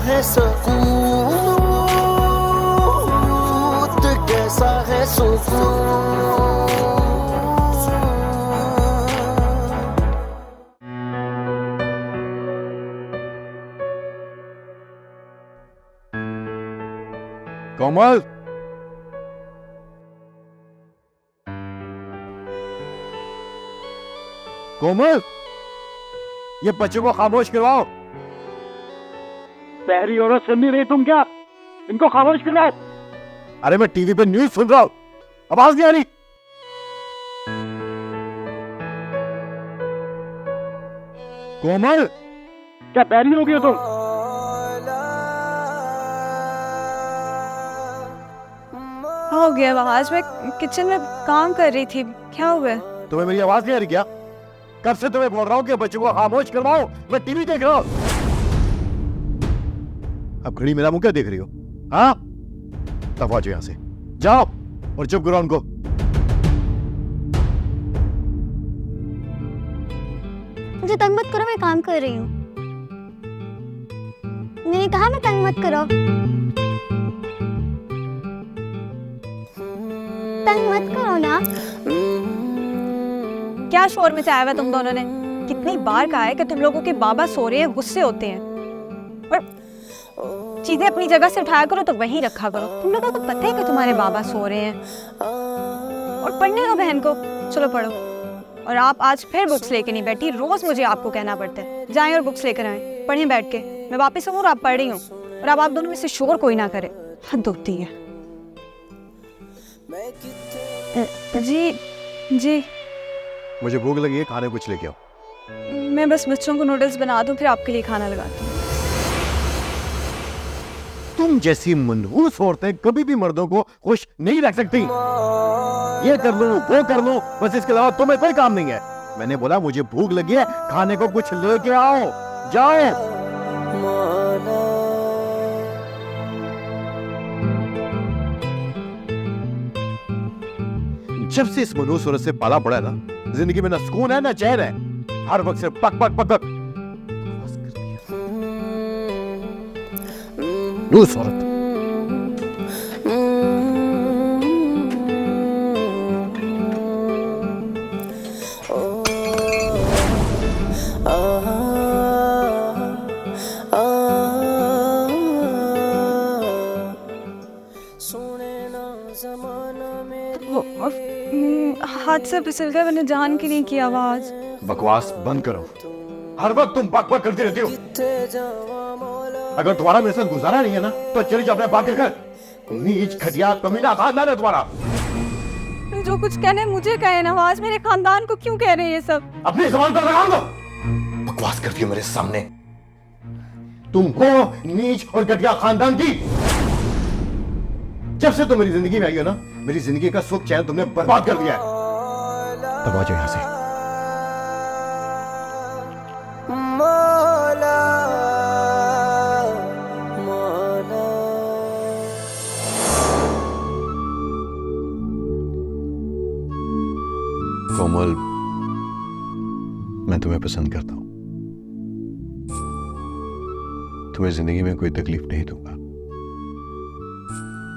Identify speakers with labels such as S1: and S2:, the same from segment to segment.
S1: है सकूत, कैसा है सुकून।
S2: कोमल, कोमल, ये बच्चे को खामोश करवाओ।
S3: बहरी औरत सुन नहीं रही तुम क्या? इनको खामोश करना है।
S2: अरे मैं टीवी पे न्यूज सुन रहा हूं, आवाज नहीं आ रही। कोमल,
S3: क्या बहरी हो गई हो तुम?
S4: हो गया आज मैं किचन में काम कर रही थी, क्या हुआ?
S2: तुम्हें मेरी आवाज नहीं आ रही क्या? कब से तुम्हें बोल रहा हूँ कि बच्चे को खामोश करवाओ, मैं टीवी देख रहा हूँ। अब खड़ी मेरा मुंह क्या देख रही हो? हाँ, दफा जाओ यहां से, जाओ और चुप करो उनको।
S5: मुझे तंग मत करो, मैं काम कर रही हूँ। मैंने कहा मैं तंग मत करो। तंग मत करो ना।
S4: क्या शोर मचाया हुआ तुम दोनों ने? कितनी बार कहा है कि तुम लोगों के बाबा सो रहे हैं, गुस्से होते हैं। और चीजें अपनी जगह से उठाया करो तो वहीं रखा करो। तुम लोगों को पता है कि तुम्हारे बाबा सो रहे हैं। और पढ़ने दो बहन को, चलो पढ़ो। और आप आज फिर बुक्स लेके नहीं बैठी, रोज मुझे आपको कहना पड़ता है। जाएं और बुक्स लेकर आए, पढ़ें बैठ के। मैं वापस आऊँ और आप पढ़ रही हूँ, और अब आप दोनों में से शोर कोई ना करे, हद होती है। जी जी,
S2: मुझे भूख लगी है, खाने कुछ लेके आओ।
S4: मैं बस बच्चों को नूडल्स बना दूं, फिर आपके लिए खाना लगाती हूँ।
S2: तुम जैसी मनहूस औरतें कभी भी मर्दों को खुश नहीं रख सकती। ये कर लो, वो कर लो, बस इसके अलावा तुम्हें कोई काम नहीं है। मैंने बोला मुझे भूख लगी है, खाने को कुछ लेके आओ, जाओ। जब से इस मनहूस औरत से पाला पड़ा है ना, जिंदगी में ना सुकून है ना चैन है। हर वक्त सिर्फ पक पक पक पक। मनहूस औरत।
S4: हाथ से फिसल गया, मैंने जान के नहीं किया। आवाज
S2: बकवास बंद करो, हर वक्त तुम बक बक करती रहती हो। अगर तुम्हारा मेरे साथ गुजारा नहीं है ना, तो चली जाओ अपने बात कर। नीच घटिया कमीना खानदान है तुम्हारा।
S4: जो कुछ कहना है मुझे कहे, नवाज। मेरे खानदान को क्यों कह रहे हैं ये सब?
S2: अपनी जुबान पर लगाम दो। बकवास करती हो मेरे सामने। तुम हो नीच और घटिया खानदान की। जब से तुम मेरी जिंदगी में आई हो ना, मेरी जिंदगी का सुख चैन तुमने बर्बाद कर दिया है। तब आ जाओ यहां से।
S1: मौला मौला।
S2: कोमल, मैं तुम्हें पसंद करता हूं। तुम्हें जिंदगी में कोई तकलीफ नहीं दूंगा।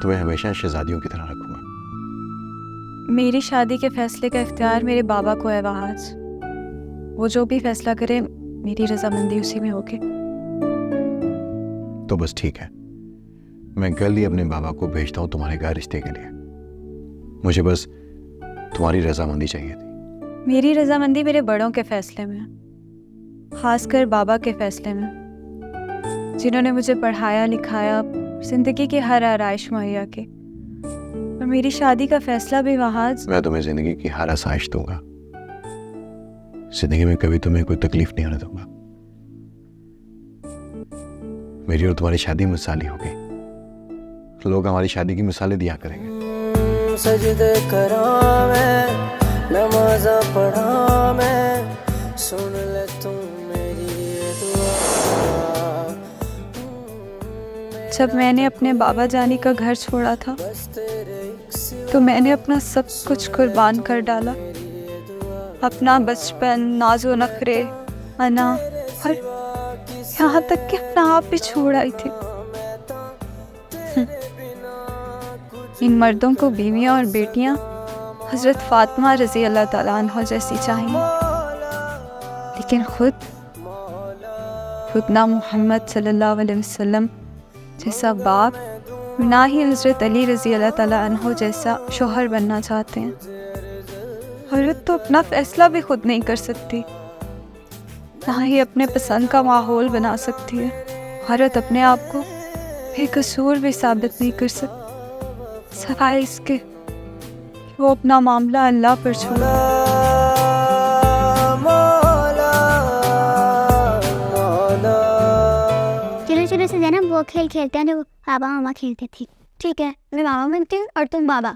S2: तुम्हें हमेशा शहजादियों की तरह रखूंगा।
S4: मेरी शादी के फैसले का इख्तियार मेरे बाबा को है वहाज। वो जो भी फैसला करे, मेरी रजामंदी उसी में होगी।
S2: तो बस ठीक है, मैं कल ही अपने बाबा को भेजता हूं तुम्हारे घर रिश्ते के लिए। मुझे बस तुम्हारी रजामंदी चाहिए थी।
S4: मेरी रजामंदी मेरे बड़ों के फैसले में, खासकर बाबा के फैसले में, जिन्होंने मुझे पढ़ाया लिखाया, जिंदगी की हर आराइश मुहैया की। और मेरी शादी का फैसला भी वहाज।
S2: मैं तुम्हें जिंदगी की हर आसाइश दूंगा। जिंदगी में कभी तुम्हें कोई तकलीफ नहीं होने दूंगा। मेरी और तुम्हारी शादी मिसाली होगी। लोग हमारी शादी की मिसालें दिया करेंगे।
S1: सजदे करा मैं, नमाज़ा पढ़ा मैं, सुन ले तुम मेरी ये दुआ।
S4: जब मैंने अपने बाबा जानी का घर छोड़ा था, तो मैंने अपना सब कुछ कुर्बान कर डाला। अपना बचपन, नाज़ो नखरे, अना, यहाँ तक कि अपना आप भी छोड़ आई थी। इन मर्दों को बीवियां और बेटियां हजरत फातिमा रजी अल्लाह ताला अन्हा जैसी चाहिए, लेकिन खुद ना मोहम्मद सल्लल्लाहु अलैहि वसल्लम जैसा बाप, ना ही हजरत अली रजी अल्लाह ताला अन्हो जैसा शोहर बनना चाहते हैं। औरत तो अपना फैसला भी खुद नहीं कर सकती, ना ही अपने पसंद का माहौल बना सकती है। औरत अपने आप को बेकसूर भी साबित नहीं कर सकती, सिवाय इसके कि वो अपना मामला अल्लाह पर छोड़े।
S5: चलो चलो से जैनब वो खेल खेलते हैं जो पापा मामा खेलते थे। ठीक है, मैं मामा बनती हूँ और तुम बाबा।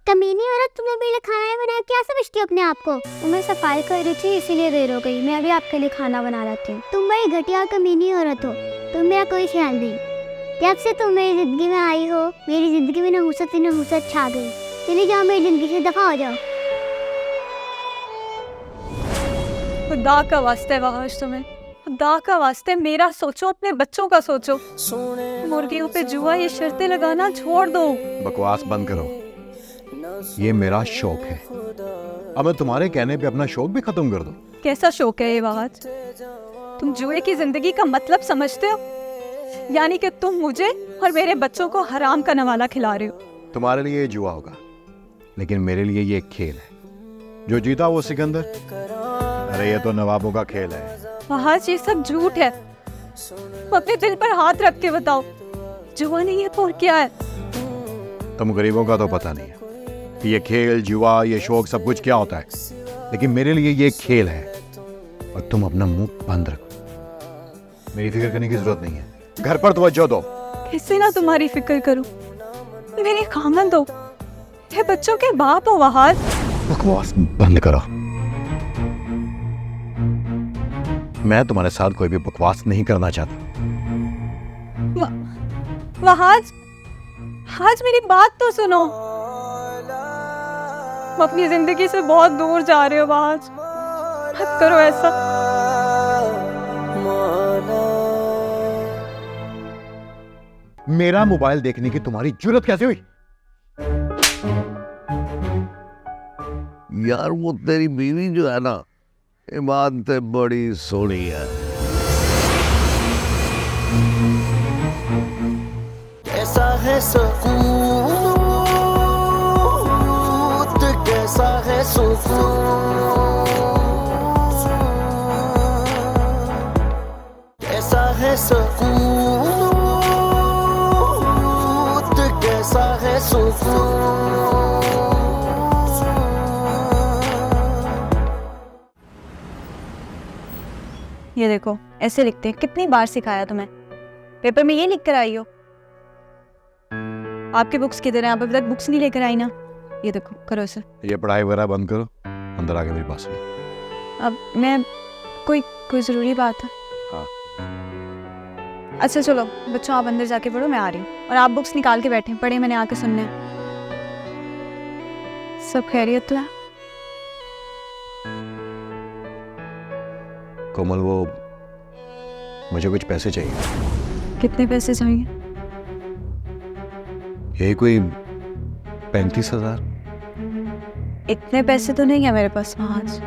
S5: कमीनी औरत, तुमने मेरे लिए खाना नहीं बनाया, क्या समझती हो अपने आप को? तो मैं सफाई कर रही थी इसीलिए देर हो गई। मैं अभी आपके लिए खाना बना लाती हूँ। तुम बड़ी घटिया और कमीनी औरत हो, तुम मेरा कोई ख्याल नहीं। जब से तुम मेरी जिंदगी में आई हो, मेरी जिंदगी में नहुसत छा गई। चली जाओ मेरी जिंदगी से, दफा हो जाओ।
S4: खुदा का वास्ते वहाश, तुम्हें खुदा का वास्ते मेरा सोचो, अपने बच्चों का सोचो। मुर्गियों पे जुआ ये शर्तें लगाना छोड़ दो।
S2: बकवास बंद करो, ये मेरा शौक है। अब मैं तुम्हारे कहने पे अपना शौक भी खत्म कर दूं?
S4: कैसा शौक है ये वहाज? तुम जुए की जिंदगी का मतलब समझते हो? यानी कि तुम मुझे और मेरे बच्चों को हराम का नवाला खिला रहे हो।
S2: तुम्हारे लिए ये जुआ होगा, लेकिन मेरे लिए ये एक खेल है। जो जीता वो सिकंदर। अरे ये तो नवाबों का खेल है।
S4: वहाज ये सब झूठ है। अपने दिल पर हाथ रख के बताओ, जुआ नहीं है तो और क्या है?
S2: तुम गरीबों का तो पता नहीं है कि ये खेल, जुआ, ये शौक सब कुछ क्या होता है, लेकिन मेरे लिए ये एक खेल है। और तुम अपना मुंह बंद रखो, मेरी फिक्र करने की जरूरत नहीं है। घर पर तवज्जो दो।
S4: किससे ना तुम्हारी फिक्र करूं? मेरे खामन दो, ये बच्चों के बाप हो वहाज।
S2: बकवास बंद करो। मैं तुम्हारे साथ कोई भी बकवास नहीं करना चाहता।
S4: वहाज, आज मेरी बात तो सुनो। तुम अपनी जिंदगी से बहुत दूर जा रहे हो वहाज, मत करो ऐसा।
S2: मेरा मोबाइल देखने की तुम्हारी जुर्रत कैसे हुई?
S6: यार वो तेरी बीवी जो है ना, ईमान ते बड़ी सोहनी है।
S1: कैसा है सुकून, कैसा है सुकून, कैसा है सुकून, कैसा है सुकून।
S4: ये देखो, ऐसे लिखते हैं। कितनी बार सिखाया तुम्हें? पेपर में ये लिख कर आई हो। आपकी बुक्स किधर हैं? आप अभी तक बुक्स नहीं लेकर आई ना। ये देखो, करो इसे।
S2: ये पढ़ाई वगैरह बंद करो, अंदर आके मेरे पास आओ।
S4: अब मैं कोई जरूरी बात है?
S2: हाँ।
S4: अच्छा चलो बच्चों, आप अंदर जाके पढ़ो, मैं आ रही हूँ। और आप बुक्स निकाल के बैठे पढ़े, मैंने आके सुनने। सब खैरियत है?
S2: कोमल, वो मुझे कुछ पैसे चाहिए।
S4: कितने पैसे चाहिए?
S2: यही कोई 35,000।
S4: इतने पैसे तो नहीं है मेरे पास आज।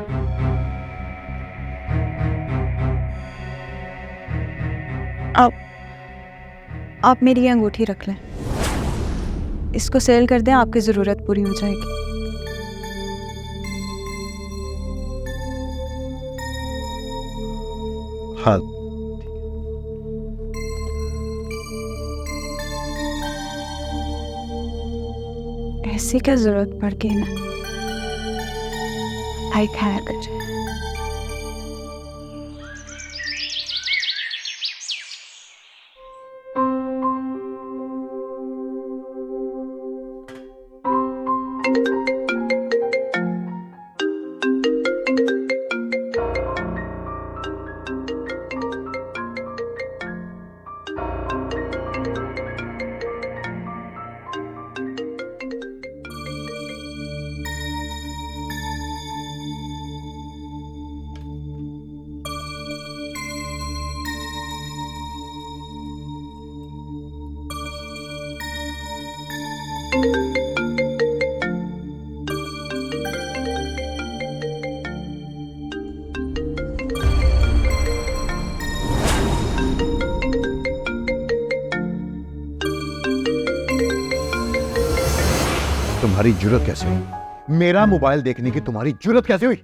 S4: आप मेरी ये अंगूठी रख लें, इसको सेल कर दें, आपकी जरूरत पूरी हो जाएगी।
S2: हाँ,
S4: ऐसी क्या जरूरत पड़ गई ना, भाई खाया कर।
S2: तुम्हारी जुर्रत कैसे हुई? मेरा मोबाइल देखने की तुम्हारी जुर्रत कैसे हुई?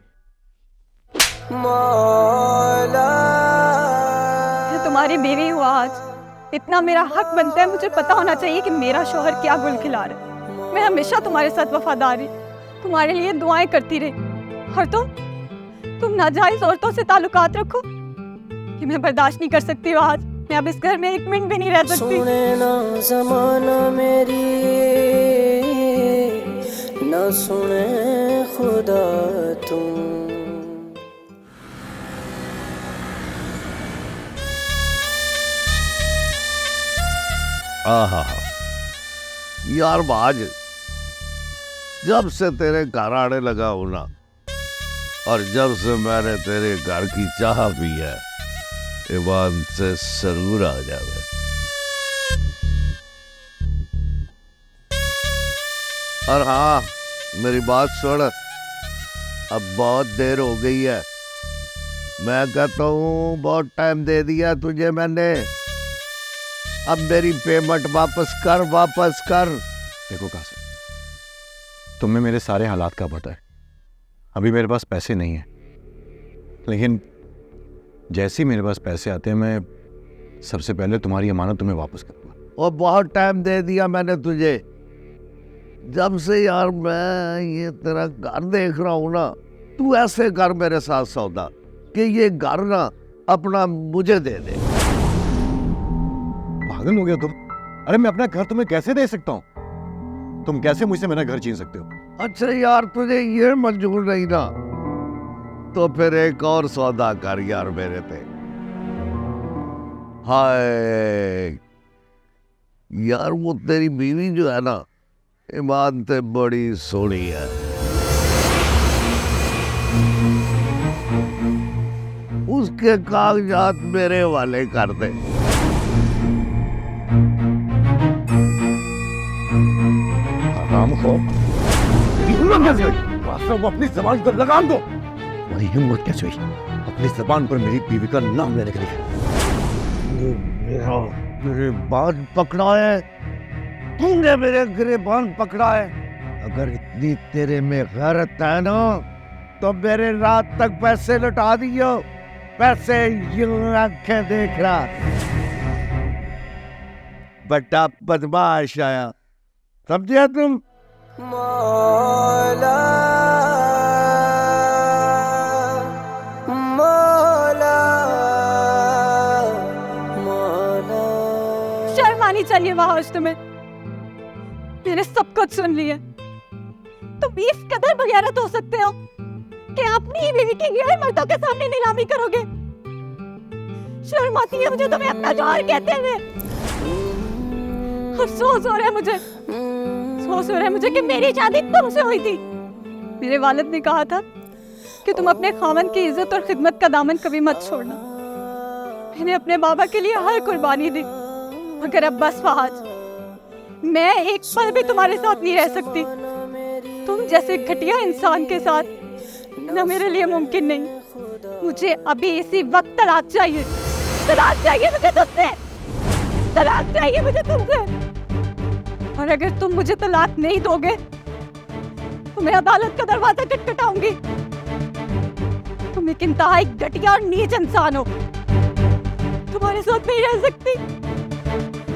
S1: मौला
S4: मैं तुम्हारी बीवी हूँ आज, इतना मेरा हक बनता है, मुझे पता होना चाहिए कि मेरा शौहर क्या गुल खिला रहा है। मैं हमेशा तुम्हारे साथ वफादार रही, तुम्हारे लिए दुआएं करती रही, और तुम नाजायज औरतों से ताल्लुकात रखो, कि मैं बर्दाश्त नहीं कर सकती हूँ। आज मैं अब इस घर में एक मिनट भी नहीं रह सकती।
S1: सुने ना जमाना मेरी, ना सुने खुदा तुम।
S6: आहा यार बाज, जब से तेरे घर आने लगा हूं ना, और जब से मैंने तेरे घर की चाह पी है, ईमान से सरूर आ जावे। और हाँ, मेरी बात सुन, अब बहुत देर हो गई है। मैं कहता हूँ बहुत टाइम दे दिया तुझे मैंने, अब मेरी पेमेंट वापस कर।
S2: देखो कासिम, तुम्हें मेरे सारे हालात का पता है। अभी मेरे पास पैसे नहीं है, लेकिन जैसे ही मेरे पास पैसे आते हैं मैं सबसे पहले तुम्हारी अमानत तुम्हें वापस करूंगा।
S6: और बहुत टाइम दे दिया मैंने तुझे। जब से यार मैं ये तेरा घर देख रहा हूं ना, तू ऐसे कर मेरे साथ सौदा कि ये घर ना अपना मुझे दे दे।
S2: पागल हो गया तुम? अरे मैं अपना घर तुम्हें कैसे दे सकता हूँ? तुम कैसे मुझसे मेरा घर छीन सकते हो?
S6: अच्छा यार, तुझे ये मंजूर नहीं ना, तो फिर एक और सौदा कर यार मेरे पे। हाय यार, वो तेरी बीवी जो है ना, ईमान ते बड़ी सोहनी है। उसके कागजात मेरे वाले कर दे।
S2: अपनी जबान पर लगाम दो। तुम्हारी हिम्मत कैसे हुई अपनी जबान पर मेरी बीवी का नाम लेने के लिए?
S6: मेरे बांध पकड़ा है, तूने मेरे गिरेबान पकड़ा है। अगर इतनी तेरे में गैरत है ना, तो मेरे रात तक पैसे लौटा दियो। पैसे यूं आंखें देख रहा, बड़ा बदमाश आया, समझे तुम?
S1: मौला मौला मौला।
S4: शर्म आनी चाहिए वहाज तुम्हें, मैंने सब कुछ सुन लिया। तुम इस कदर बगैरत हो सकते हो कि अपनी ही बीवी की गैर मर्दों के सामने नीलामी करोगे। शर्म आती है मुझे तुम्हें अपना जौहर कहते हुए। अफसोस हो रहा है मुझे, अफसोस हो रहा है मुझे कि मेरी शादी तुमसे हुई थी। मेरे वालिद ने कहा था कि तुम अपने खामन की इज्जत और खिदमत का दामन कभी मत छोड़ना। मैंने अपने बाबा के लिए हर कुर्बानी दी, मगर अब बस फहाज, मैं एक पल भी तुम्हारे साथ नहीं रह सकती। तुम जैसे घटिया इंसान के साथ न मेरे लिए मुमकिन नहीं। मुझे अभी इसी वक्त तलाक चाहिए, तलाक चाहिए मुझे तुमसे, तलाक चाहिए मुझे तुमसे। और अगर तुम मुझे तलाक नहीं दोगे तो मैं अदालत का दरवाजा खटखटाऊंगी। तुम एक इंतहाई घटिया और नीच इंसान हो। तुम्हारे साथ नहीं रह सकती,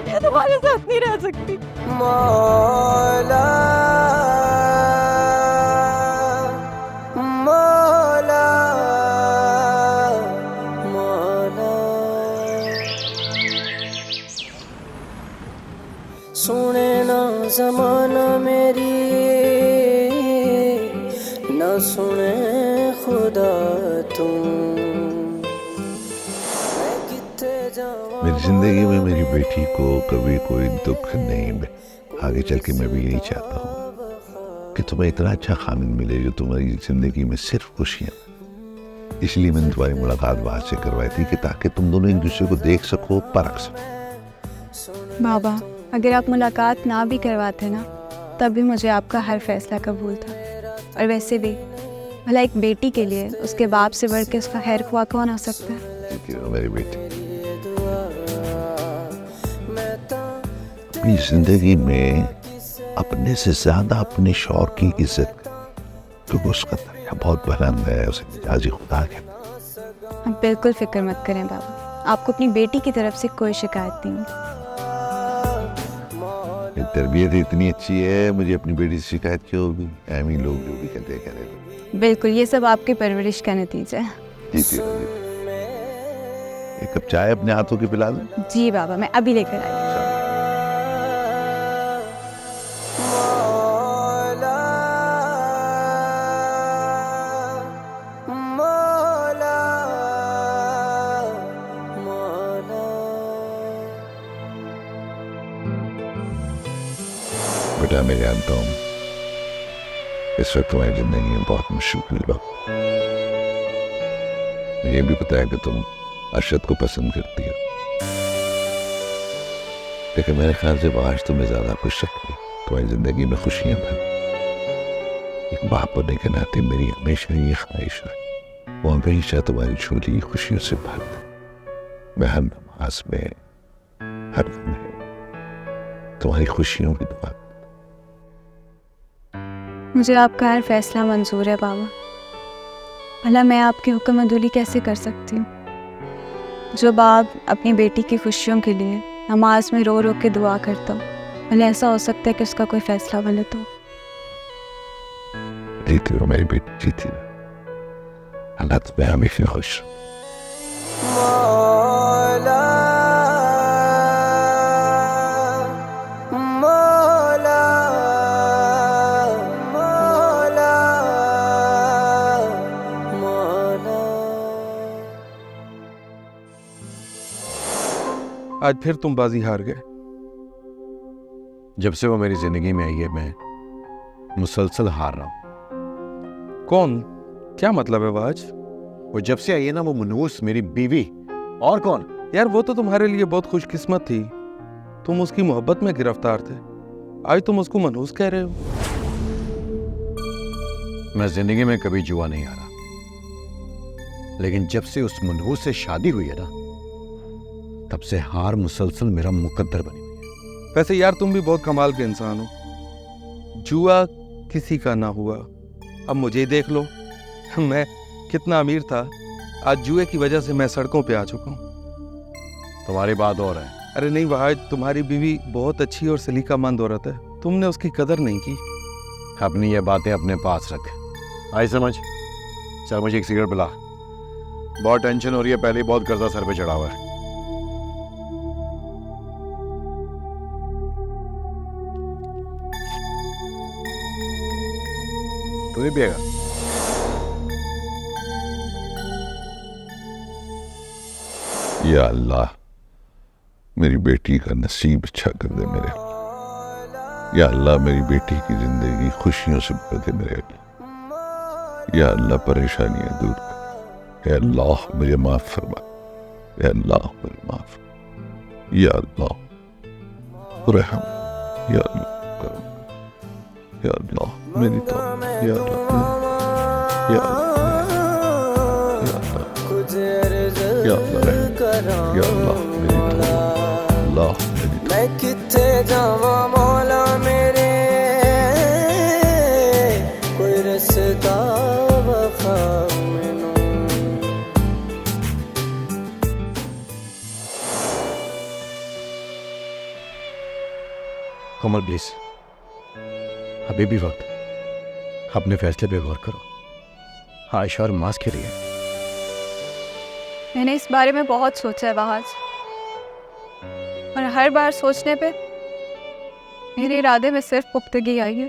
S4: मैं तुम्हारे साथ नहीं रह सकती।
S1: मौला मौला मौला। सुने ना जमाना मेरी, ना सुने खुदा तुम।
S6: मेरी जिंदगी में मेरी बेटी को कभी कोई दुख नहीं, आगे चल के मैं भी यही चाहता हूँ कि तुम्हें इतना अच्छा खामिद मिले जो तुम्हारी जिंदगी में सिर्फ खुशियाँ। इसलिए मैंने तुम्हारी मुलाकात बाहर से करवाई थी कि ताकि तुम दोनों एक दूसरे को देख सको, परख सको।
S4: बाबा, अगर आप मुलाकात ना भी करवाते ना, तब भी मुझे आपका हर फैसला कबूल था। और वैसे भी भला एक बेटी के लिए उसके बाप से बढ़ के उसका खैर ख्वाह कौन हो सकता है?
S6: मेरी बेटी, अपनी जिंदगी में अपने से ज्यादा अपने शौहर की इज्जत करे, क्योंकि उसका दर्जा बहुत बुलंद है, उसे मिजाजी खुदा कहते हैं।
S4: आप बिल्कुल फिक्र मत करें बाबा, आपको अपनी बेटी की तरफ से कोई शिकायत नहीं होगी।
S6: मेरी तरबियत इतनी अच्छी है, मुझे अपनी बेटी से शिकायत क्यों होगी? ऐमी लोग जो भी कहते हैं कहने दो।
S4: बिल्कुल, ये सब आपकी परवरिश का नतीजा है।
S6: जीती रहो। एक कप चाय अपने हाथों की पिला दो।
S4: जी बाबा, मैं अभी लेकर आई।
S6: बेटा, मैं जानता हूँ इस वक्त तुम्हारी जिंदगी में बहुत मुश्किल वक्त। मुझे भी पता है कि तुम अरशद को पसंद करती हो, लेकिन मेरे ख्याल से वो आज तुम्हें ज्यादा खुश रखती, तुम्हारी जिंदगी में खुशियां भर। एक बाप होने के नाते मेरी हमेशा ये ख्वाहिश है वो हमेशा तुम्हारी झोली खुशियों से भर दे। मैं हर नमाज में, हर लम्हे तुम्हारी खुशियों की दुआ।
S4: मुझे आपका हर फैसला मंजूर है बाबा, भला मैं आपकी हुक्म अदुली कैसे कर सकती हूँ? जब आप अपनी बेटी की खुशियों के लिए नमाज में रो रो के दुआ करता हो, भले ऐसा हो सकता है कि उसका कोई फैसला गलत हो।
S6: जीती रहो मेरी बेटी, जीती रहो। अल्लाह तुम्हें हमेशा खुश
S1: मौला मौला मौला मौला।
S7: आज फिर तुम बाजी हार गए।
S2: जब से वो मेरी जिंदगी में आई है, मैं मुसलसल हार रहा हूं।
S7: कौन? क्या मतलब है वाज?
S2: वो जब से आई है ना, वो मनहूस मेरी बीवी। और कौन?
S7: यार वो तो तुम्हारे लिए बहुत खुशकिस्मत थी, तुम उसकी मोहब्बत में गिरफ्तार थे, आज तुम उसको मनहूस कह रहे हो।
S2: मैं जिंदगी में कभी जुआ नहीं हारा, लेकिन जब से उस मनहूस से शादी हुई है ना, तब से हार मुसलसल मेरा मुकद्दर बनी हुई है।
S7: वैसे यार तुम भी बहुत कमाल के इंसान हो। जुआ किसी का ना हुआ, अब मुझे देख लो, मैं कितना अमीर था, आज जुए की वजह से मैं सड़कों पे आ चुका हूँ।
S2: तुम्हारी बात और है।
S7: अरे नहीं वहाज, तुम्हारी बीवी बहुत अच्छी और सलीकामंद औरत है, तुमने उसकी कदर नहीं की।
S2: अपनी ये बातें अपने पास रख। आई समझ? चल मुझे एक सिगरेट पिला, बहुत टेंशन हो रही है, पहले ही बहुत कर्जा सर पे चढ़ा हुआ है। तू भी पिएगा?
S6: या अल्लाह मेरी बेटी का नसीब अच्छा कर दे मेरे। या अल्लाह मेरी बेटी की जिंदगी खुशियों से भर दे मेरे। या अल्लाह परेशानियां दूर कर। या अल्लाह मुझे माफ फरमा। या अल्लाह मुझे माफ। या अल्लाह रहम। या अल्लाह करम। या अल्लाह मेरी तौबा। या अल्लाह। या अल्लाह। या अल्लाह। या अल्लाह मेरी तौबा। अल्लाह मेरी तौबा।
S1: मैं किथे जावा मौला मेरे, कोई रस्ता वफा मैनू।
S2: कमल प्लीज, अभी भी वक्त, अपने फैसले पे गौर करो। आयशा और मास के लिए
S4: मैंने इस बारे में बहुत सोचा है वहाज, और हर बार सोचने पे मेरे इरादे में सिर्फ पुख्तगी आई है।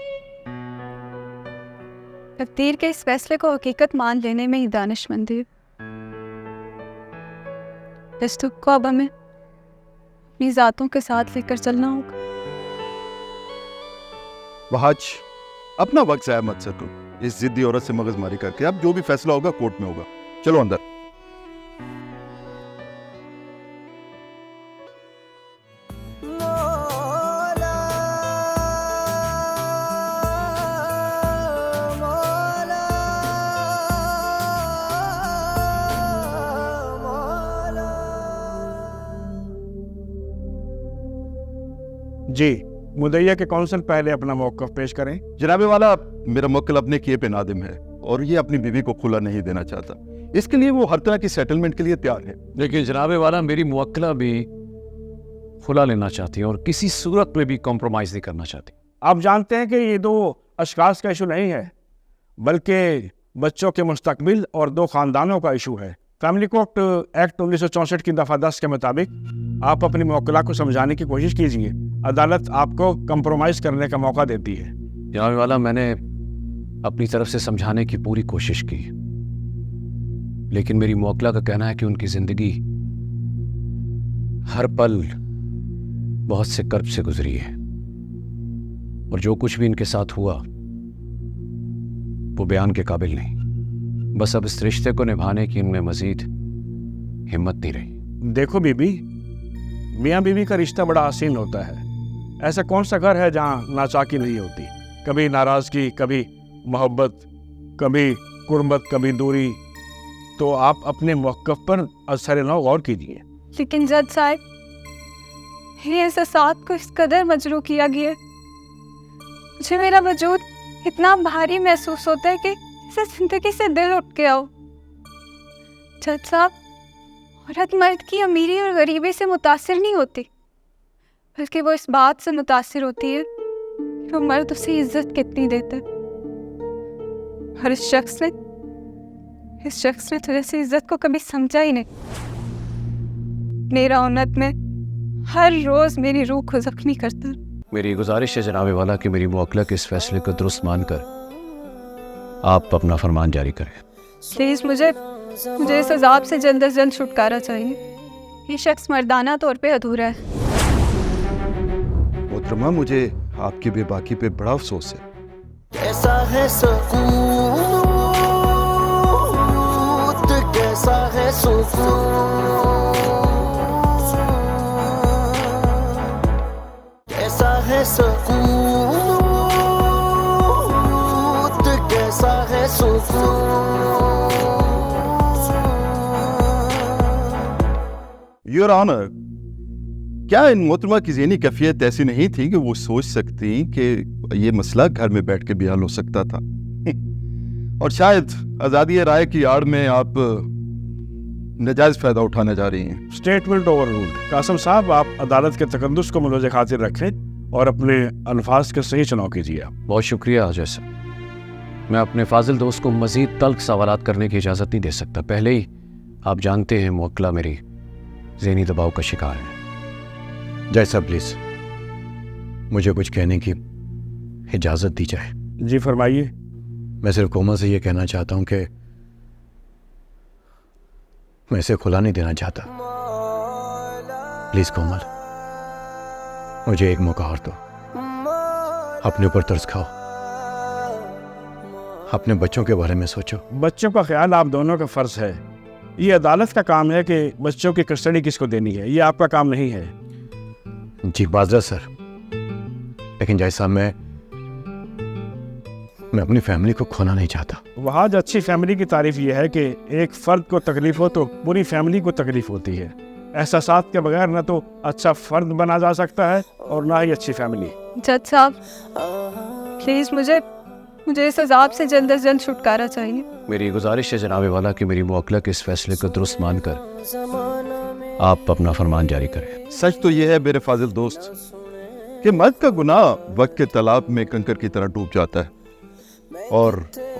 S4: तकदीर के इस फैसले को हकीकत मान लेने में ही दानिशमंदी है। इस दुख को अब हमें अपनी ज़ातों के साथ लेकर चलना होगा।
S8: वहाज, अपना वक्त ज़ाया मत करो इस जिद्दी औरत से मगजमारी करके। अब जो भी फैसला होगा कोर्ट में होगा। चलो अंदर।
S1: मौला मौला मौला।
S3: जी मुदैया के कौंसल पहले अपना मौक़िफ़ पेश करें।
S8: जनाबे वाला, मेरा मुवक्किल अपने किए पे नादिम है और ये अपनी बीवी को खुला नहीं देना चाहता। इसके लिए वो हर तरह की सेटलमेंट के लिए तैयार है।
S9: लेकिन जनाबे वाला, मेरी मुवक्किला भी खुला लेना चाहती है और किसी सूरत में भी कॉम्प्रोमाइज़ नहीं करना चाहती।
S3: आप जानते हैं कि ये दो अशखास का इशू नहीं है, बल्कि बच्चों के मुस्तकबिल और दो ख़ानदानों का इशू है। फैमिली कोर्ट एक्ट 1964 की दफ़ा 10 के मुताबिक आप अपनी मुवक्किला को समझाने की कोशिश कीजिए। अदालत आपको कंप्रोमाइज़ करने का मौका देती है।
S9: जनाबे वाला, मैंने अपनी तरफ से समझाने की पूरी कोशिश की, लेकिन मेरी मुवक्किला का कहना है कि उनकी ज़िंदगी हर पल बहुत से कर्ब से गुजरी है और जो कुछ भी इनके साथ हुआ वो बयान के काबिल नहीं। बस अब इस रिश्ते को निभाने की इनमें मजीद हिम्मत नहीं रही।
S3: देखो बीबी, मियाँ बीवी का रिश्ता बड़ा हसीन होता है। ऐसा कौन सा घर है जहाँ नाचाकी नहीं होती? कभी नाराज़गी, कभी मोहब्बत, कभी कुर्बत, कभी दूरी। तो आप अपने मौक़िफ़ पर असर नौ गौर कीजिए।
S4: लेकिन जज साहब, ये एहसास को इस कदर मजरू किया गया, मुझे मेरा वजूद इतना भारी महसूस होता है कि इसे जिंदगी से दिल उठ के आओ। जज साहब, औरत मर्द की अमीरी और गरीबी से मुतासिर नहीं होती, बल्कि वो इस बात से मुतासिर होती है कि वो मर्द उसे इज्जत कितनी देता है। और इस शख्स ने तुझे से इज्जत को कभी समझा ही नहीं। मेरा औनत में हर रोज मेरी रूह को जख्मी करता है।
S9: मेरी गुजारिश है जनाबे वाला कि मेरी मुवक्किला के इस फैसले को दुरुस्त मानकर आप अपना फरमान जारी करें।
S4: प्लीज मुझे इस अजाब से जल्द अज जल्द छुटकारा चाहिए। ये शख्स मर्दाना तौर पे अधूरा है।
S8: मोहतरमा, मुझे आपकी बेबाकी पे बड़ा अफसोस है।
S1: कैसा है सुकून, कैसा है सुकून, कैसा है सुकून, कैसा है सुकून।
S8: योर ऑनर, क्या इन मोहतरमा की ज़हनी कैफियत ऐसी नहीं थी कि वो सोच सकती कि ये मसला घर में बैठ के भी हल हो सकता था? और शायद आज़ादी राय की आड़ में आप नजायज़ फ़ायदा उठाने जा रही हैं।
S3: Statement over ruled. कासम साहब, आप अदालत के तकद्दुस को मुलज़े खातिर रखें और अपने अल्फाज के सही चुनाव कीजिए।
S9: बहुत शुक्रिया अजय साहब। मैं अपने फाजिल दोस्त को मज़ीद तल्ख सवालात करने की इजाज़त नहीं दे सकता। पहले ही आप जानते हैं मुवक्किला मेरी ज़हनी दबाव का शिकार है।
S2: जय साहब, प्लीज़ मुझे कुछ कहने की इजाज़त दी जाए।
S3: जी फरमाइए।
S2: मैं सिर्फ कोमल से ये कहना चाहता हूँ कि मैं इसे खुला नहीं देना चाहता। प्लीज़ कोमल, मुझे एक मौका और दो। अपने ऊपर तरस खाओ, अपने बच्चों के बारे में सोचो।
S3: बच्चों का ख्याल आप दोनों का फ़र्ज है। ये अदालत का काम है कि बच्चों की कस्टडी किसको देनी है, ये आपका काम नहीं है।
S2: जी बाजरा सर, लेकिन जय साहब, मैं अपनी फैमिली को खोना नहीं चाहता।
S3: वहाँ अच्छी फैमिली की तारीफ ये है कि एक फ़र्द को तकलीफ हो तो पूरी फैमिली को तकलीफ होती है। एहसासात के बगैर न तो अच्छा फ़र्द बना जा सकता है और ना ही अच्छी फैमिली।
S4: जज साहब, प्लीज़ मुझे इस अजाब से जल्द अज जल्द छुटकारा चाहिए।
S9: मेरी गुजारिश है जनाबे वाला कि मेरी मुवक्किला के इस फैसले को दुरुस्त मानकर आप अपना फरमान जारी करें।
S8: सच तो यह है मेरे फाजिल दोस्त कि मर्द का गुनाह वक्त के तालाब में कंकर की तरह डूब जाता है और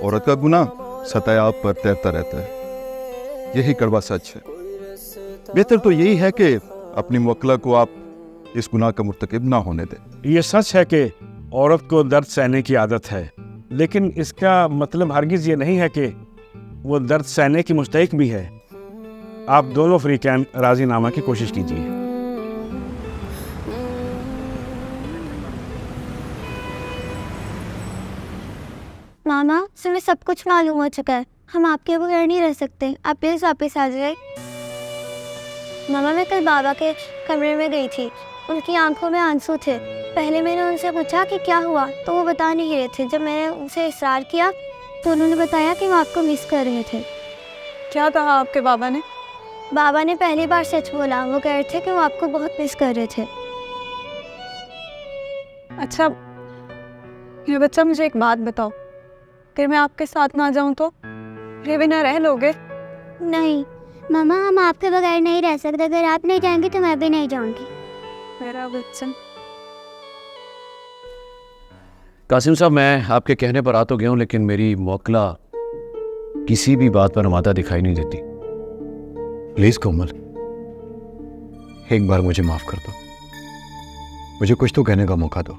S8: औरत का गुनाह सतह आब पर तैरता रहता है। यही कड़वा सच है। बेहतर तो यही है कि अपनी मुवक्किला को आप इस गुनाह का मुर्तकिब ना होने दें।
S3: ये सच है कि औरत को दर्द सहने की आदत है, लेकिन इसका मतलब हरगिज़ ये नहीं है कि वो दर्द सहने की मुस्तहिक भी है। आप दोनों फ्रीकैन राजीनामा की कोशिश कीजिए।
S5: मामा, तुम्हें सब कुछ मालूम हो चुका है। हम आपके बगैर नहीं रह सकते। आप प्लीज़ वापस आ जाए। मामा, मैं कल बाबा के कमरे में गई थी। उनकी आंखों में आंसू थे। पहले मैंने उनसे पूछा कि क्या हुआ, तो वो बता नहीं रहे थे। जब मैंने उनसे इसरार किया तो उन्होंने बताया कि वो आपको मिस कर रहे थे।
S4: क्या कहा आपके बाबा ने?
S5: बाबा ने पहली बार सच बोला। वो कह रहे थे कि वो आपको बहुत मिस कर रहे थे।
S4: अच्छा ये बच्चा, मुझे एक बात बताओ, अगर मैं आपके साथ ना जाऊं तो मेरे बिना रह लोगे?
S5: नहीं मामा, हम आपके बगैर नहीं रह सकते। अगर आप नहीं जाएंगे तो मैं भी नहीं जाऊंगी।
S4: मेरा बच्चा।
S9: कासिम साहब, मैं आपके कहने पर आ तो गया हूं, लेकिन मेरी मौकला किसी भी बात पर माता दिखाई नहीं देती।
S2: प्लीज कोमल, एक बार मुझे माफ कर दो, मुझे कुछ तो कहने का मौका दो।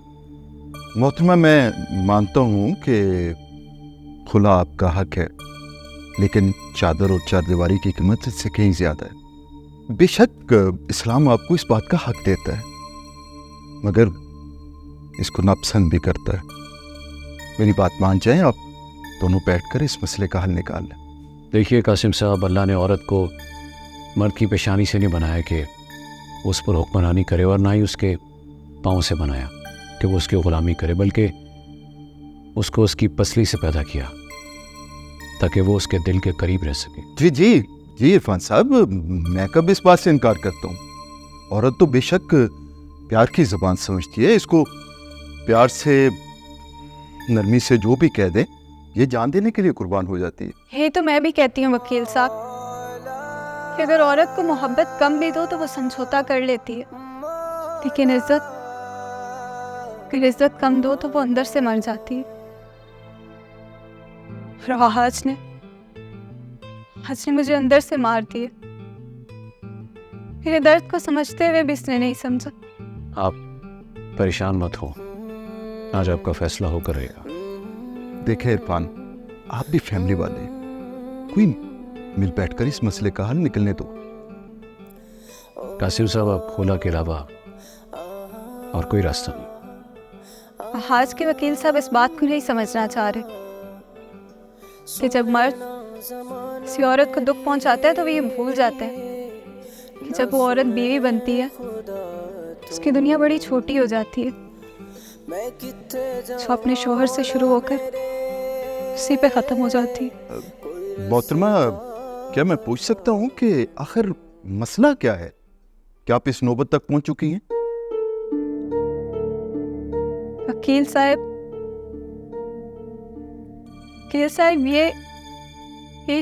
S8: मोहतरमा, मैं मानता हूँ कि खुला आपका हक है, लेकिन चादर और चारदीवारी की कीमत इससे कहीं ज्यादा है। बेशक इस्लाम आपको इस बात का हक देता है, मगर इसको नापसंद भी करता है। मेरी बात मान जाएं, आप दोनों बैठकर इस मसले का हल निकाल लें।
S9: देखिए कासिम साहब, अल्लाह ने औरत को मर्द की पेशानी से नहीं बनाया कि उस पर हुक्मरानी करे, और ना ही उसके पाँव से बनाया कि वो उसकी ग़ुलामी करे, बल्कि उसको उसकी पसली से पैदा किया ताकि वो उसके दिल के करीब रह सके।
S8: जी जी जी इरफान साहब, मैं कब इस बात से इनकार करता हूँ। औरत तो बेशक प्यार की ज़बान समझती है, इसको प्यार से, नरमी से जो भी कह दे, ये जान देने के लिए कुर्बान हो जाती है।
S4: ये तो मैं भी कहती हूँ वकील साहब कि अगर औरत को मोहब्बत कम भी दो तो वो समझौता कर लेती है, लेकिन अगर इज्जत कम दो तो वो अंदर से मर जाती है। और आज ने मुझे अंदर से मार दिया। मेरे दर्द को समझते हुए भी इसने नहीं समझा।
S9: आप परेशान मत हो, आज आपका फैसला होकर रहेगा।
S8: देखे इरफान, आप भी फैमिली वाले हैं, कोई मिल बैठकर इस मसले का हल निकलने दो।
S9: कासिम साहब, आप खुला के अलावा और कोई रास्ता नहीं।
S4: आज के वकील साहब इस बात को नहीं समझना चाह रहे कि जब मर्द किसी औरत को दुख पहुंचाता है तो वो ये भूल जाते हैं कि जब वो औरत बीवी बनती है तो उसकी दुनिया बड़ी छोटी हो जाती है, जो अपने शोहर से शुरू होकर उसी पे ख़त्म हो जाती है।
S8: मोहतरमा, क्या मैं पूछ सकता हूँ कि आखिर मसला क्या है? क्या आप इस नौबत तक पहुंच चुकी हैं?
S4: वकील साहब, ये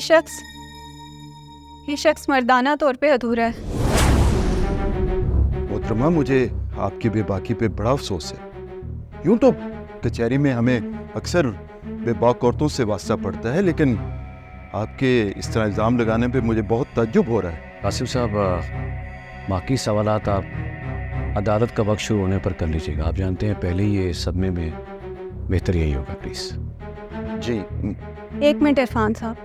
S4: शख्स मर्दाना तौर पे अधूरा है।
S8: मोहतरमा, मुझे आपकी बेबाकी पे बड़ा अफसोस है। यूं तो कचहरी में हमें अक्सर बेबाक औरतों से वास्ता पड़ता है, लेकिन आपके इस तरह इल्ज़ाम लगाने पे मुझे बहुत ताज्जुब हो रहा है।
S9: कासिम साहब, बाकी सवालात आप अदालत का वक्त शुरू होने पर कर लीजिएगा। आप जानते हैं पहले ही ये सदमे में बेहतर यही होगा। प्लीज़
S8: जी।
S4: एक मिनट इरफान साहब,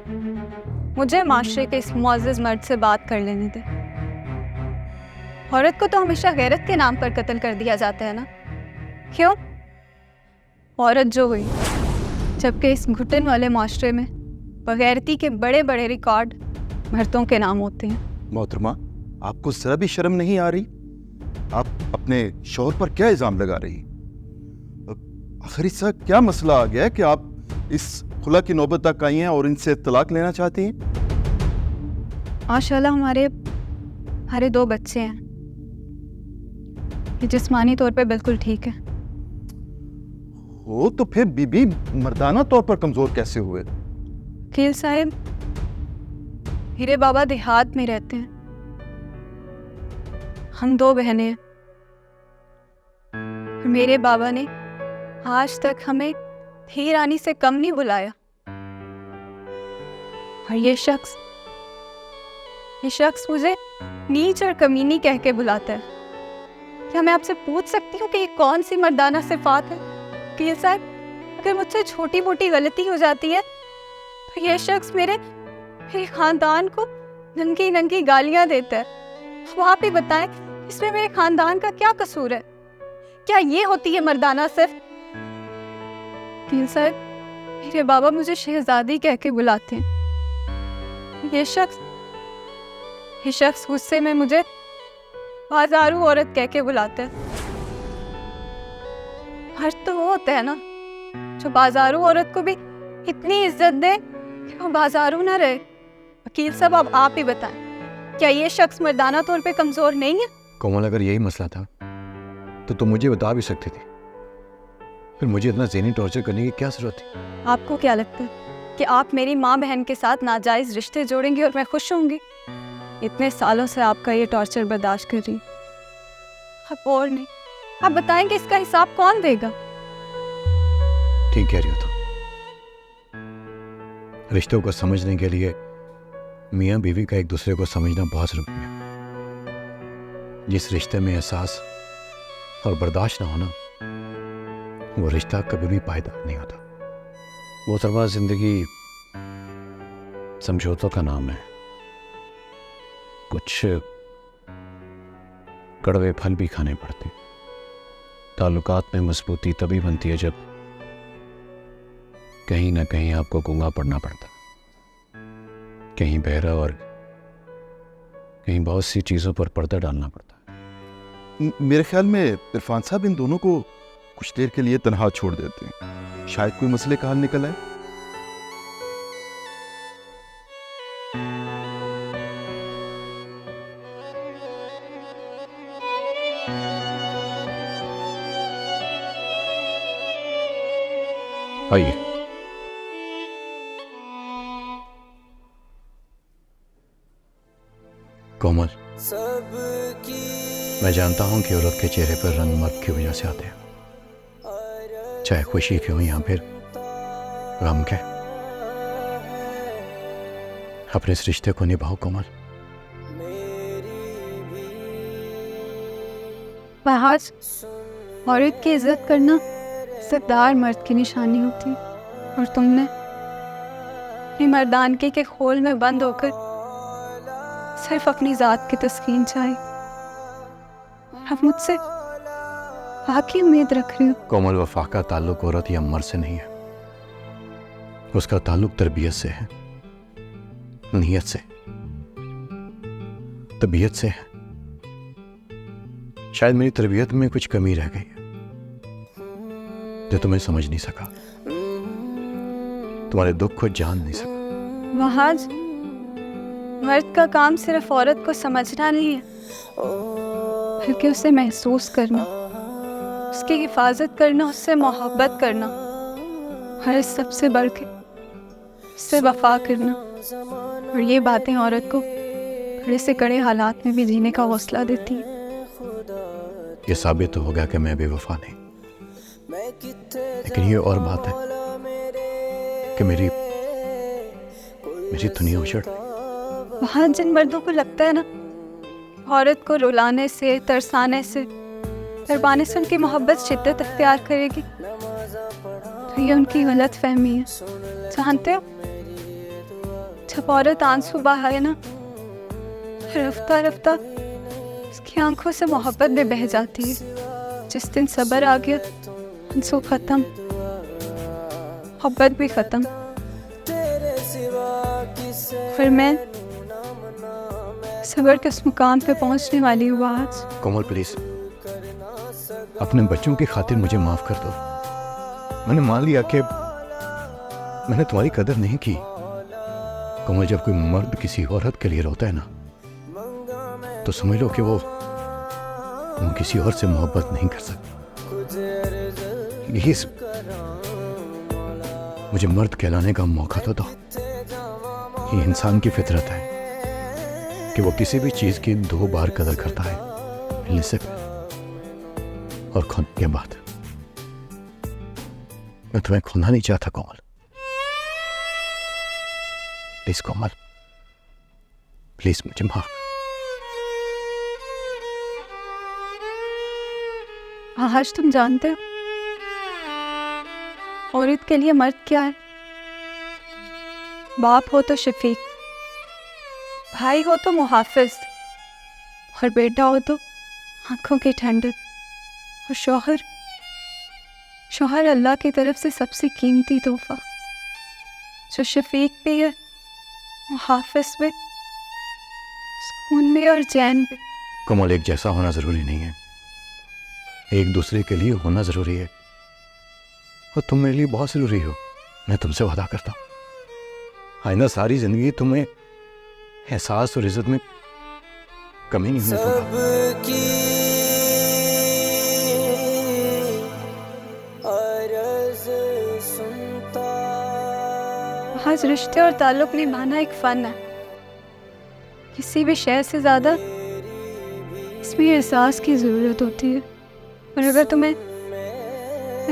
S4: मुझे माशरे के इस मुअज़्ज़ज़ मर्द से बात कर लेने दें। औरत को तो हमेशा गैरत के नाम पर कत्ल कर दिया जाता है ना, क्यों? औरत जो हुई, जबकि इस घुटन वाले माशरे में बगैरती के बड़े बड़े रिकॉर्ड मर्दों के नाम होते हैं।
S8: मोहतरमा, आपको जरा भी शर्म नहीं आ रही? आप अपने शौहर पर क्या इल्जाम लगा रही? आखिर इसका क्या मसला आ गया है कि आप इस खुला की नौबत तक आई हैं और इनसे तलाक लेना चाहती हैं?
S4: माशाल्लाह हमारे 2 बच्चे हैं, ये जिस्मानी तौर पे बिल्कुल ठीक है।
S8: हो तो फिर बीबी मर्दाना तौर पर कमजोर कैसे हुए?
S4: वकील साहब, मेरे बाबा देहात में रहते हैं, हम 2 बहनें हैं। मेरे बाबा ने आज तक हमें ही रानी से कम नहीं बुलाया, और ये शख्स मुझे नीच और कमीनी कह के बुलाता है। क्या मैं आपसे पूछ सकती हूँ कि ये कौन सी मर्दाना सिफात है? वकील साहब, अगर मुझसे छोटी मोटी गलती हो जाती है तो ये शख्स मेरे खानदान को नंगी नंगी गालियां देता है। अब आप ही बताएं, इसमें मेरे खानदान का क्या कसूर है? क्या ये होती है मर्दाना सिर्फ? वकील साहब, मेरे बाबा मुझे शहजादी कह के बुलाते हैं। ये शख्स गुस्से में मुझे बाजारू औरत कह के बुलाता है। हर्ज तो वो होता है ना जो बाजारू औरत को भी इतनी इज्जत दे कि वो बाजारू ना रहे। वकील साहब, अब आप ही बताएं, क्या ये शख्स मर्दाना तौर पे कमजोर नहीं है?
S2: कोमल, अगर यही मसला था तो तुम मुझे बता भी सकती थी।
S9: फिर मुझे इतना ज़हनी टॉर्चर करने की क्या ज़रूरत थी?
S4: आपको क्या लगता है कि आप मेरी माँ बहन के साथ नाजायज़ रिश्ते जोड़ेंगे और मैं खुश होंगी? इतने सालों से आपका ये टॉर्चर बर्दाश्त कर रही हूँ। अब और नहीं, आप बताएंगे इसका हिसाब कौन देगा?
S9: ठीक कह रही हो तुम। रिश्तों को समझने के लिए मियाँ बीवी का एक दूसरे को समझना बहुत ज़रूरी है। जिस रिश्ते में एहसास और बर्दाश्त ना होना, वो रिश्ता कभी भी पायदार नहीं होता। वो तरवा जिंदगी समझौतों का नाम है। कुछ कड़वे फल भी खाने पड़ते हैं। ताल्लुकात में मजबूती तभी बनती है जब कहीं ना कहीं आपको गूंगा पड़ना पड़ता, कहीं बहरा और कहीं बहुत सी चीज़ों पर पर्दा डालना पड़ता है।
S8: मेरे ख्याल में इरफान साहब इन दोनों को कुछ देर के लिए तन्हा छोड़ देते हैं, शायद कोई मसले का हल निकल आए।
S9: आइए। कोमल, मैं जानता हूं कि औरत के चेहरे पर रंग मर्द की वजह से आते हैं, चाहे खुशी के हो या फिर गम के। अपने इस रिश्ते को निभाओ कोमल।
S4: महज औरत की इज्जत करना इज्जतदार मर्द की निशानी होती है, और तुमने अपनी मर्दानगी के खोल में बंद होकर सिर्फ अपनी जात की तस्कीन चाही। अब मुझसे बाकी उम्मीद रख रही हो?
S9: कोमल, वफा का ताल्लुक औरत या मर्द से नहीं है, उसका ताल्लुक तरबियत से है, नीयत से, तबीयत से है। शायद मेरी तरबियत में कुछ कमी रह गई है जो तुम्हें समझ नहीं सका, तुम्हारे दुख को जान नहीं सका।
S4: महाज, मर्द का काम सिर्फ औरत को समझना नहीं है, बल्कि उसे महसूस करना, उसकी हिफाजत करना, उससे मोहब्बत करना, और इस सबसे बढ़ के उससे वफा करना। और ये बातें औरत को बड़े से कड़े हालात में भी जीने का हौसला देती है।
S9: ये साबित तो हो गया कि मैं बेवफा नहीं, लेकिन ये और बात है कि मेरी दुनिया उजड़।
S4: वहाँ जिन मर्दों को लगता है ना औरत को रुलाने से, तरसाने से, दरबाने से उनकी मोहब्बत शिद्दत अख्तियार करेगी, तो ये उनकी गलत फहमी है। जानते हो, जब औरत आंसू बहाए ना, रफ्ता रफ्ता उसकी आंखों से मोहब्बत भी बह जाती है। जिस दिन सब्र आ गया, आंसू खत्म, मोहब्बत भी खत्म। फिर मैं सब्र के उस मुकाम पे पहुंचने वाली हूँ आज।
S9: कोमल प्लीज, अपने बच्चों की खातिर मुझे माफ कर दो। मैंने मान लिया कि मैंने तुम्हारी कदर नहीं की। कोमल, जब कोई मर्द किसी औरत के लिए रोता है ना, तो समझ लो कि वो किसी और से मोहब्बत नहीं कर सकता। प्लीज मुझे मर्द कहलाने का मौका तो दो। ये इंसान की फितरत है कि वो किसी भी चीज की 2 बार कदर करता है, मिलने से पहले और खोने के बाद। मैं तुम्हें खोना नहीं चाहता कोमल। प्लीज कोमल, प्लीज मुझे माफ।
S4: आज तुम जानते हो औरत के लिए मर्द क्या है? बाप हो तो शफीक, भाई हो तो मुहाफिज, और बेटा हो तो आंखों की ठंडक, और शौहर अल्लाह की तरफ से सबसे कीमती तोहफा, जो शफीक भी है, मुहाफिज भी, सुकून भी और चैन भी।
S9: कोमल, एक जैसा होना जरूरी नहीं है, एक दूसरे के लिए होना जरूरी है। और तुम मेरे लिए बहुत जरूरी हो, मैं तुमसे वादा करता हूं आइंदा सारी जिंदगी तुम्हें एहसास और इज्जत में कमी नहीं होने दूंगा।
S4: आज रिश्ते और ताल्लुक निभाना एक फ़न है। किसी भी शय से ज़्यादा इसमें एहसास की ज़रूरत होती है। और अगर तुम्हें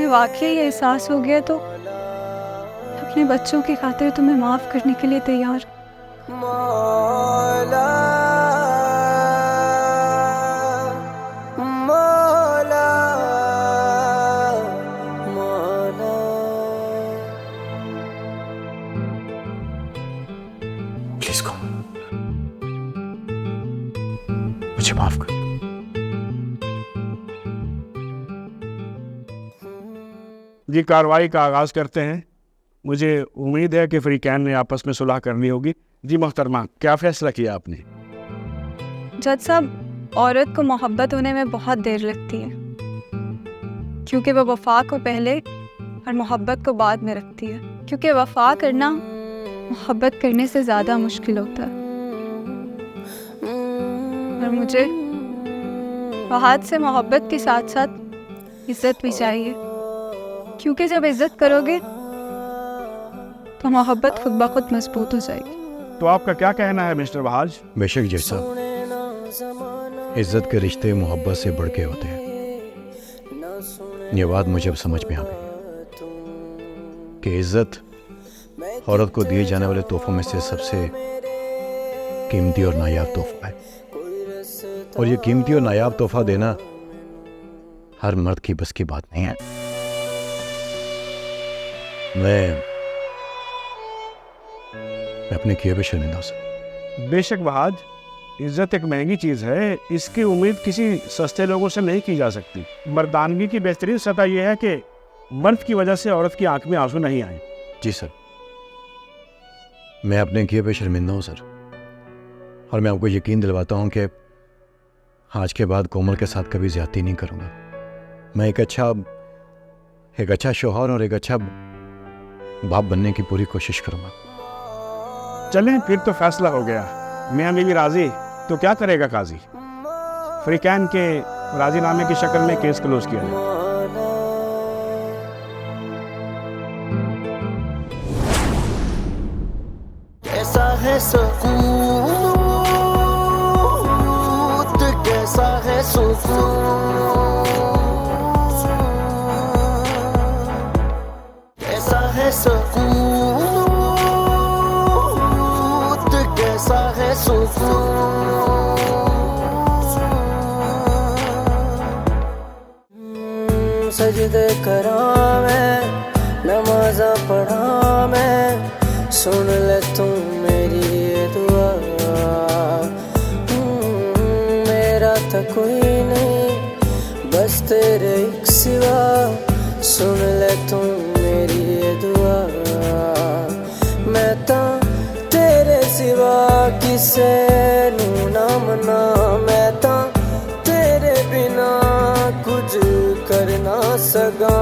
S4: वाकई ये एहसास हो गया तो अपने बच्चों की खातिर तुम्हें माफ़ करने के लिए तैयार।
S1: मौला मौला मौला।
S9: प्लीज कहो, मुझे माफ कर।
S3: जी, कार्रवाई का आगाज करते हैं। मुझे उम्मीद है कि फ्रीकैन ने आपस में सुलह करनी होगी। जी मोहतरमा, क्या फैसला किया आपने?
S4: जज साहब, औरत को मोहब्बत होने में बहुत देर लगती है, क्योंकि वह वफा को पहले और मोहब्बत को बाद में रखती है। क्योंकि वफा करना मोहब्बत करने से ज़्यादा मुश्किल होता है। और मुझे फहाद से मोहब्बत के साथ साथ इज़्ज़त भी चाहिए, क्योंकि जब इज़्ज़त करोगे तो मोहब्बत खुद ब खुद मजबूत हो जाएगी।
S3: तो आपका क्या कहना है मिस्टर बहाज?
S9: बेशक जज साहब, इज्जत के रिश्ते मोहब्बत से बढ़ के होते हैं। ये बात मुझे अब समझ में आ गई कि इज्जत औरत को दिए जाने वाले तोहफों में से सबसे कीमती और नायाब तोहफा है। और ये कीमती और नायाब तोहफा देना हर मर्द की बस की बात नहीं है। मैं अपने किए पे शर्मिंदा हूं।
S3: बेशक बहाज, इज्जत एक महंगी चीज़ है। इसकी उम्मीद किसी सस्ते लोगों से नहीं की जा सकती। मर्दानगी की बेहतरीन सतह यह है कि मर्द की वजह से औरत की आंख में आंसू नहीं आए।
S9: जी सर, मैं अपने किए पे शर्मिंदा हूँ सर। और मैं आपको यकीन दिलवाता हूँ कि आज के बाद कोमल के साथ कभी ज्यादती नहीं करूँगा। मैं एक अच्छा शौहर और एक अच्छा बाप बनने की पूरी कोशिश करूँगा।
S3: चलें, फिर तो फैसला हो गया। मियां बीवी राजी तो क्या करेगा काजी? फ्रीकैन के राजीनामे की शक्ल में केस क्लोज किया जाए।
S1: कैसा है सुकून, कैसा है सुकून, कैसा है सुकून, कैसा है सुकून। सजदे करा मैं, नमाज़ा पढ़ा मैं, सुन ले तू मेरी ये दुआ। मेरा तो कोई नहीं बस तेरे एक सिवा, सुन ले तू मेरी ये दुआ। मैं तो तेरे सिवा किसे नू ना मना, मैं तो तेरे बिना कुछ कर ना सका।